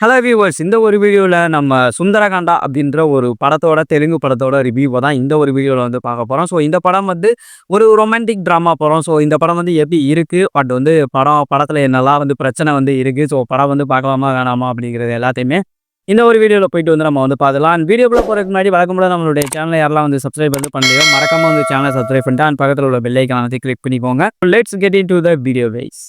Hello viewers, இந்த ஒரு வீடியோவில் நம்ம சுந்தரகாண்டா அப்படின்ற ஒரு படத்தோட தெலுங்கு படத்தோட ரிவ்யூவை தான் இந்த ஒரு வீடியோவில் வந்து பார்க்க போகிறோம். ஸோ இந்த படம் வந்து ஒரு ரொமான்டிக் ட்ராமா படம். ஸோ இந்த படம் வந்து எப்படி இருக்குது, பட் வந்து படத்தில் என்னெல்லாம் வந்து பிரச்சனை வந்து இருக்குது, ஸோ படம் வந்து பார்க்கலாமா வேணாமா அப்படிங்கிறது எல்லாத்தையுமே இந்த ஒரு வீடியோவில் போயிட்டு வந்து நம்ம வந்து பார்க்கலாம். வீடியோக்குள்ள போகிறதுக்கு முன்னாடி வழக்கம் போல நம்மளுடைய சேனலை யாரெல்லாம் வந்து சப்ஸ்கிரைப் வந்து பண்ணலையோ மறக்காம வந்து சேனலை சப்ஸ்கிரைப் பண்ணிட்டு அந்த பக்கத்தில் உள்ள பெல் ஐக்கானை வந்து கிளிக் பண்ணிக்கோங்க. Let's get into the video guys.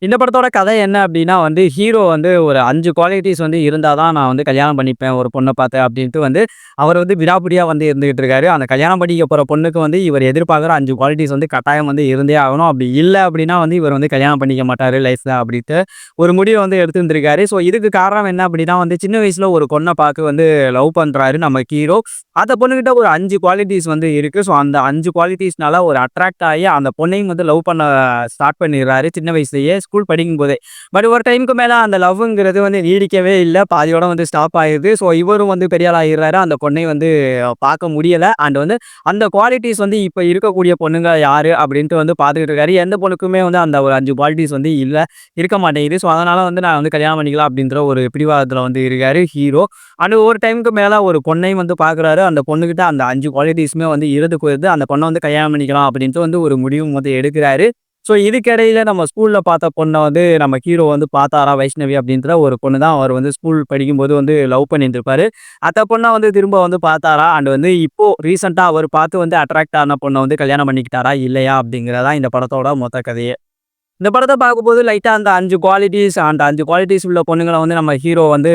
இந்த படத்தோட கதை என்ன அப்படின்னா வந்து ஹீரோ வந்து ஒரு 5 குவாலிட்டிஸ் வந்து இருந்தால் தான் நான் வந்து கல்யாணம் பண்ணிப்பேன் ஒரு பொண்ணை பார்த்து அப்படின்ட்டு வந்து அவர் வந்து விடாப்பிடியாக வந்து இருந்துகிட்டு இருக்காரு. அந்த கல்யாணம் பண்ணிக்க போகிற பொண்ணுக்கு வந்து இவர் எதிர்பார்க்குற 5 குவாலிட்டிஸ் வந்து கட்டாயம் வந்து இருந்தே ஆகணும். அப்படி இல்லை அப்படின்னா வந்து இவர் வந்து கல்யாணம் பண்ணிக்க மாட்டார் லைஃப்பில் அப்படின்ட்டு ஒரு முடிவை வந்து எடுத்துருந்துருக்காரு. ஸோ இதுக்கு காரணம் என்ன அப்படின்னா வந்து சின்ன வயசில் ஒரு பொண்ணை பார்க்க வந்து லவ் பண்ணுறாரு நம்ம ஹீரோ. அந்த பொண்ணுக்கிட்ட ஒரு 5 குவாலிட்டிஸ் வந்து இருக்குது. ஸோ அந்த 5 குவாலிட்டிஸ்னால ஒரு அட்ராக்ட் ஆகி அந்த பொண்ணையும் வந்து லவ் பண்ண ஸ்டார்ட் பண்ணிடுறாரு சின்ன வயசுலேயே ஸ்கூல் படிக்கும் போதே. பட் ஒரு டைமுக்கு மேலே அந்த லவ்ங்கிறது வந்து நீடிக்கவே இல்லை, பாதியோட வந்து ஸ்டாப் ஆயிடுது. ஸோ இவரும் வந்து பெரிய ஆள் ஆகிடுறாரு, அந்த பொண்ணை வந்து பார்க்க முடியலை. அண்ட் வந்து அந்த குவாலிட்டிஸ் வந்து இப்போ இருக்கக்கூடிய பொண்ணுங்க யார் அப்படின்ட்டு வந்து பார்த்துக்கிட்டு இருக்காரு. எந்த பொண்ணுக்குமே வந்து அந்த ஒரு 5 குவாலிட்டிஸ் வந்து இல்லை, இருக்க மாட்டேங்குது. ஸோ அதனால் வந்து நான் வந்து கல்யாணம் பண்ணிக்கலாம் அப்படின்ற ஒரு பிடிவாதத்தில் வந்து இருக்காரு ஹீரோ. அண்ட் ஒரு டைமுக்கு மேலே ஒரு பொண்ணையும் வந்து பார்க்குறாரு. அந்த பொண்ணுக்கிட்ட அந்த 5 குவாலிட்டிஸுமே வந்து போயிருது. அந்த பொண்ணை வந்து கல்யாணம் பண்ணிக்கலாம் அப்படின்ட்டு வந்து ஒரு முடிவும் வந்து எடுக்கிறாரு. ஸோ இதுக்கிடையில நம்ம ஸ்கூலில் பார்த்த பொண்ணை வந்து நம்ம ஹீரோ வந்து பார்த்தாரா, வைஷ்ணவி அப்படின்ற ஒரு பொண்ணு தான் அவர் வந்து ஸ்கூல் படிக்கும்போது வந்து லவ் பண்ணிட்டு இருப்பாரு. அந்த பொண்ணை வந்து திரும்ப வந்து பார்த்தாரா, அண்ட் வந்து இப்போ ரீசெண்டாக அவர் பார்த்து வந்து அட்ராக்ட் ஆன பொண்ணை வந்து கல்யாணம் பண்ணிக்கிட்டாரா இல்லையா அப்படிங்கிறதா இந்த படத்தோட மொத்த கதையே. இந்த படத்தை பார்க்கும்போது லைட்டாக அந்த 5 குவாலிட்டிஸ் அந்த 5 குவாலிட்டிஸ் உள்ள பொண்ணுங்களை வந்து நம்ம ஹீரோ வந்து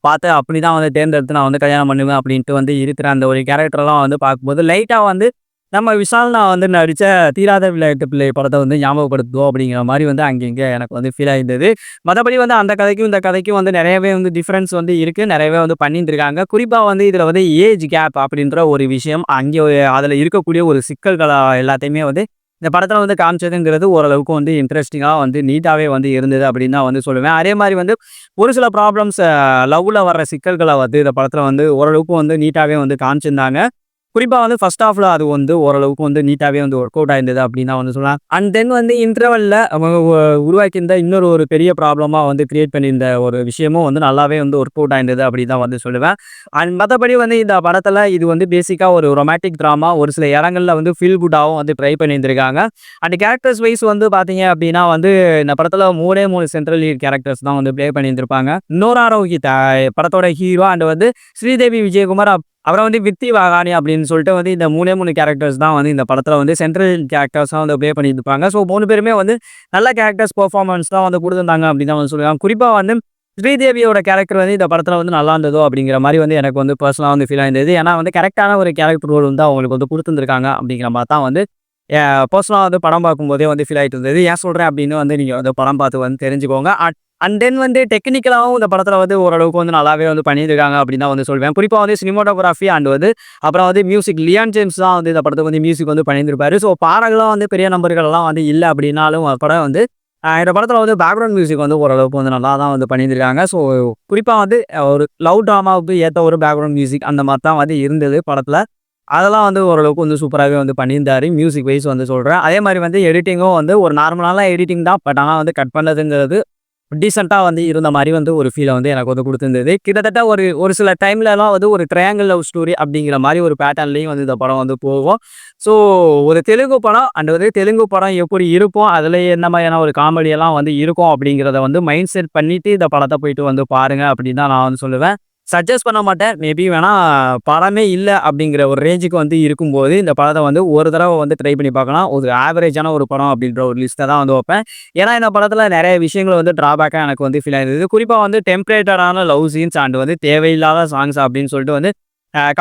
பார்த்து அப்படி தான் வந்து தேர்ந்தெடுத்து நான் வந்து கல்யாணம் பண்ணுவேன் அப்படின்ட்டு வந்து இருக்கிற அந்த ஒரு கேரக்டர்லாம் வந்து பார்க்கும்போது லைட்டாக வந்து நம்ம விஷால் நான் வந்து நடித்த தீராத விளையாட்டு பிள்ளை படத்தை வந்து ஞாபகப்படுத்துவோம் அப்படிங்கிற மாதிரி வந்து அங்கங்கே எனக்கு வந்து ஃபீல் ஆகிருந்தது. மற்றபடி வந்து அந்த கதைக்கும் இந்த கதைக்கும் வந்து நிறையவே வந்து டிஃப்ரென்ஸ் வந்து இருக்குது, நிறையவே வந்து பண்ணிட்டு இருக்காங்க. குறிப்பாக வந்து இதில் வந்து ஏஜ் கேப் அப்படின்ற ஒரு விஷயம் அங்கே அதில் இருக்கக்கூடிய ஒரு சிக்கல்களை எல்லாத்தையுமே வந்து இந்த படத்தில் வந்து காமிச்சதுங்கிறது ஓரளவுக்கு வந்து இன்ட்ரெஸ்டிங்காக வந்து நீட்டாகவே வந்து இருந்தது அப்படின்னு தான் வந்து சொல்லுவேன். அதே மாதிரி வந்து ஒரு சில ப்ராப்ளம்ஸ் லவ்வில் வர்ற சிக்கல்களை வந்து இந்த படத்தில் வந்து ஓரளவுக்கு வந்து நீட்டாகவே வந்து காமிச்சிருந்தாங்க. குறிப்பாக வந்து ஃபர்ஸ்ட் ஹாஃபில் அது வந்து ஓரளவுக்கு வந்து நீட்டாகவே வந்து ஒர்க் அவுட் ஆயிருந்தது அப்படின்னு தான் வந்து சொல்லலாம். அண்ட் தென் வந்து இன்டர்வலில் அவங்க உருவாக்கியிருந்த இன்னொரு ஒரு பெரிய ப்ராப்ளமாக வந்து கிரியேட் பண்ணியிருந்த ஒரு விஷயமும் வந்து நல்லாவே வந்து ஒர்க் அவுட் ஆயிருந்தது அப்படின்னு தான் வந்து சொல்லுவேன். அண்ட் மற்றபடி வந்து இந்த படத்தில் இது வந்து பேசிக்காக ஒரு ரொமான்டிக் ட்ராமா, ஒரு சில இடங்களில் வந்து ஃபீல் குட்டாகவும் வந்து ட்ரை பண்ணியிருந்திருக்காங்க. அண்ட் கேரக்டர்ஸ் வைஸ் வந்து பார்த்தீங்க அப்படின்னா வந்து இந்த படத்தில் 3 சென்ட்ரல் லீட் கேரக்டர்ஸ் தான் வந்து ப்ளே பண்ணியிருந்திருப்பாங்க. நோரா ரோஹித் படத்தோட ஹீரோ, அண்ட் வந்து ஸ்ரீதேவி விஜயகுமார், அப்புறம் வந்து வித்தி வாகானி அப்படின்னு சொல்லிட்டு வந்து இந்த 3 கேரக்டர்ஸ் தான் வந்து இந்த படத்தில் வந்து சென்ட்ரல் கேரக்டர்ஸாக வந்து ப்ளே பண்ணியிருப்பாங்க. ஸோ 3 பேருமே வந்து நல்ல கேரக்டர்ஸ் பெர்ஃபார்மன்ஸ் தான் வந்து கொடுத்துருந்தாங்க அப்படின்னு தான் வந்து சொல்லுவாங்க. குறிப்பாக வந்து ஸ்ரீதேவியோட கேரக்டர் வந்து இந்த படத்தில் வந்து நல்லா இருந்ததோ அப்படிங்கிற மாதிரி வந்து எனக்கு வந்து பர்சனலாக வந்து ஃபீல் ஆயிருந்தது. ஏன்னா வந்து கரெக்டான ஒரு கேரக்டர் ரோல் வந்து அவங்களுக்கு வந்து கொடுத்துருந்துருக்காங்க அப்படிங்கிற மாதிரி தான் வந்து பர்சனலாக வந்து படம் பார்க்கும்போதே வந்து ஃபீல் ஆகிட்டு இருந்தது. ஏன் சொல்கிறேன் அப்படின்னு வந்து நீங்கள் வந்து படம் பார்த்து வந்து தெரிஞ்சுக்கோங்க. அண்ட் தென் வந்து டெக்னிக்கலாகவும் இந்த படத்தில் வந்து ஓரளவுக்கு வந்து நல்லாவே வந்து பண்ணியிருக்காங்க அப்படின்னு தான் வந்து சொல்வேன். குறிப்பாக வந்து சினிமாட்டோகிராஃபி அண்ட் வந்து அப்புறம் வந்து மியூசிக், லியான் ஜேம்ஸ் தான் வந்து இந்த படத்துக்கு வந்து மியூசிக் வந்து பண்ணியிருப்பாரு. ஸோ பாடல்கள்லாம் வந்து பெரிய நம்பர்கள்லாம் வந்து இல்லை அப்படின்னாலும் படம் வந்து இந்த படத்தில் வந்து பேக்ரவுண்ட் மியூசிக் வந்து ஓரளவுக்கு வந்து நல்லா தான் வந்து பண்ணியிருக்காங்க. ஸோ குறிப்பாக வந்து ஒரு லவ் ட்ராமாவுக்கு ஏற்ற ஒரு பேக்ரவுண்ட் மியூசிக் அந்த மாதிரி தான் வந்து இருந்தது படத்தில். அதெல்லாம் வந்து ஓரளவுக்கு வந்து சூப்பராகவே வந்து பண்ணியிருந்தாரு மியூசிக் வைஸ் வந்து சொல்கிறேன். அதே மாதிரி வந்து எடிட்டிங்கும் வந்து ஒரு நார்மலான எடிட்டிங் தான், பட் ஆனால் வந்து கட் பண்ணதுங்கிறது டீசெண்டாக வந்து இருந்த மாதிரி வந்து ஒரு ஃபீலை வந்து எனக்கு வந்து கொடுத்துருந்தது. கிட்டத்தட்ட ஒரு சில டைம்லலாம் வந்து ஒரு ட்ரையாங்கிள் லவ் ஸ்டோரி அப்படிங்கிற மாதிரி ஒரு பேட்டர்ன்லேயும் வந்து இந்த படம் வந்து போகும். ஸோ ஒரு தெலுங்கு படம் அண்ட் வந்து தெலுங்கு படம் எப்படி இருக்கும், அதில் என்ன மாதிரியான ஒரு காமெடியெல்லாம் வந்து இருக்கும் அப்படிங்கிறத வந்து மைண்ட் செட் பண்ணிவிட்டு இந்த படத்தை போயிட்டு வந்து பாருங்கள் அப்படின்னு தான் நான் வந்து சொல்லுவேன். சஜஸ்ட் பண்ண மாட்டேன். மேபி வேணா படமே இல்லை அப்படிங்கிற ஒரு ரேஞ்சுக்கு வந்து இருக்கும்போது இந்த படத்தை வந்து ஒரு தடவை வந்து ட்ரை பண்ணி பார்க்கலாம். ஒரு ஆவரேஜான ஒரு படம் அப்படின்ற ஒரு லிஸ்ட்டை தான் வந்து வைப்பேன். ஏன்னா இந்த படத்தில் நிறைய விஷயங்கள் வந்து ட்ராபேக்காக எனக்கு வந்து ஃபீல் ஆயிருந்தது. குறிப்பாக வந்து டெம்ப்ளேட்டடான லவ் சீன்ஸ் அண்ட் வந்து தேவையில்லாத சாங்ஸ் அப்படின்னு சொல்லிட்டு வந்து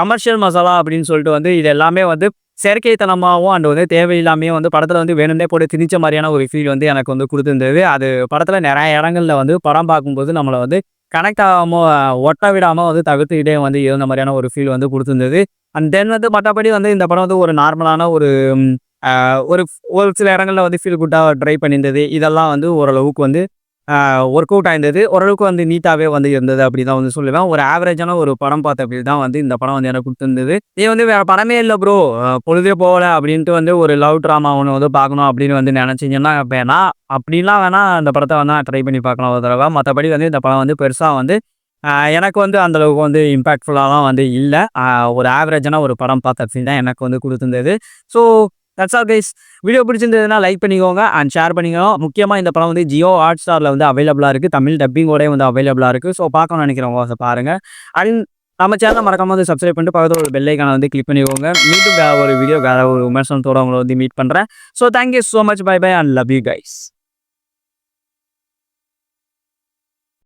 கமர்ஷியல் மசாலா அப்படின்னு சொல்லிட்டு வந்து இது எல்லாமே வந்து செயற்கைத்தனமாகவும் அண்ட் வந்து தேவையில்லாமையும் வந்து படத்தில் வந்து வேணும்னே போட்டு திணிச்ச மாதிரியான ஒரு ஃபீல் வந்து எனக்கு வந்து கொடுத்துருந்தது. அது படத்தில் நிறைய இடங்களில் வந்து படம் பார்க்கும்போது நம்மளை வந்து கனெக்ட் ஆகாமல் ஒட்ட விடாமல் வந்து தவிர்த்துக்கிட்டே வந்து இருந்த மாதிரியான ஒரு ஃபீல் வந்து கொடுத்துருந்தது. அண்ட் தென் வந்து மற்றபடி வந்து இந்த படம் வந்து ஒரு நார்மலான ஒரு ஒரு ஒரு சில இடங்களில் வந்து ஃபீல் குட்டாக ட்ரை பண்ணியிருந்தது. இதெல்லாம் வந்து ஓரளவுக்கு வந்து ஒர்க் அவுட் ஆயிருந்தது. ஓரளவுக்கு வந்து நீட்டாவே வந்து இருந்தது அப்படி தான் வந்து சொல்லுவேன். ஒரு ஆவரேஜான ஒரு படம் பார்த்த ஃபீல் தான் வந்து இந்த படம் வந்து எனக்கு குடுத்திருந்தது. "நீ வந்து வேற படமே இல்ல ப்ரோ. பொழுதே போகல" அப்படின்ட்டு வந்து ஒரு லவ் ட்ராமா ஒண்ணு வந்து பார்க்கணும் அப்படின்னு வந்து நெனச்சீங்கன்னா வேணா, அப்படிலாம் வேணா இந்த படத்த வந்து ட்ரை பண்ணி பார்க்கலாம் ஒரு தடவ. மத்தபடி வந்து இந்த படம் வந்து பெருசா வந்து எனக்கு வந்து அந்த அளவுக்கு வந்து இம்பாக்ட்ஃபுல்லாலாம் வந்து இல்ல. ஒரு ஆவரேஜான ஒரு படம் பார்த்த ஃபீல் தான் எனக்கு வந்து குடுத்திருந்தது. So that's all guys. Video பிடிச்சிருந்ததுன்னா லைக் பண்ணிக்கோங்க அண்ட் ஷேர் பண்ணிக்கோங்க. முக்கியமா இந்த படம் வந்து ஜியோ ஹாட்ஸ்டார்ல வந்து அவைலபிளா இருக்கு. தமிழ் டப்பிங்கோடயே வந்து அவைலபிளா இருக்கு. ஸோ பார்க்கணும்னு நினைக்கிறவங்க அத பாருங்க. அண்ட் நம்ம சேனல மறக்காம வந்து சப்ஸ்கிரைப் பண்ணிட்டு பக்கத்துல ஒரு பெல் ஐகான வந்து கிளிக் பண்ணிக்கோங்க. மீண்டும் வேற ஒரு வீடியோ, வேற ஒரு விமர்சனத்தோட உங்கள வந்து மீட் பண்றேன். So thank you so much. Bye bye and love you guys.